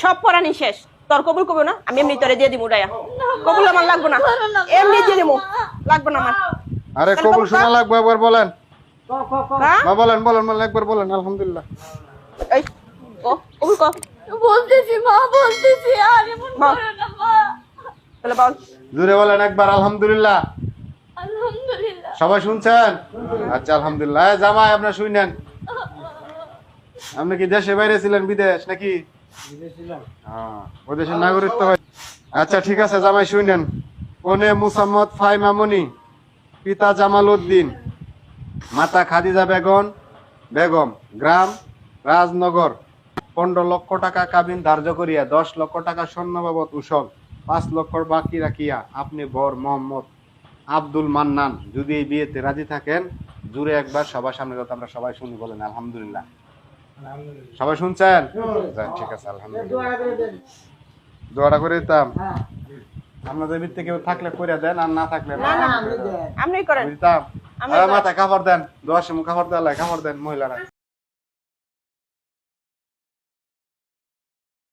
সব পড়ানি শেষ, তোর কবুল করবো না, আমি এমনি তোরে দিয়ে দিব উড়াইয়া। কবুল আমার লাগবো না, এমনি দিয়ে দিব, লাগবো না আমার। আরে কবুল শোনা লাগবে, একবার বলেন। হ্যাঁ মা বলেন বলেন বলেন, একবার বলেন আলহামদুলিল্লাহ। এই ও কবুল কর। বলতেছি মা, বলতেছি, আর এমন করো না মা। তাহলে বল। জোরে বলেন একবার আলহামদুলিল্লাহ। আলহামদুলিল্লাহ। সবাই শুনছেন? আচ্ছা আলহামদুলিল্লাহ। এই জামাই আপনারা শুনেন, আপনি কি দেশে বাইরে ছিলেন, বিদেশ নাকি? হ্যাঁ, ওই দেশের নাগরিকত্ব হয়। আচ্ছা ঠিক আছে জামাই শুনেন। কনে মুসাম্মদ ফাইমা মনি, পিতা জামাল উদ্দিন, মাতা খাদিজা বেগম, গ্রাম রাজনগর। 15 লক্ষ টাকা কাবিন ধার্য করিয়া 10 লক্ষ টাকা স্বর্ণ বাবদ উসল 5 লক্ষ বাকি রাখিয়া আপনি বর মোহাম্মদ আব্দুল মান্নান যদি এই বিয়েতে রাজি থাকেন, জুড়ে একবার সবার সামনে যাতে আমরা সবাই শুনি, বলেন আলহামদুলিল্লাহ। সবাই শুনছেন? যাক, ঠিক আছে আলহামদুলিল্লাহ। দোয়াটা করে দিতাম। আপনাদের ভিতরে কেউ থাকলে করে দেন, আর না থাকলে আপনি করেন। দিতাম। মাথায় কাপড় দেন, দোয়ার সময় কাপড় দেওয়া লাগে, কাপড় দেন মহিলারা।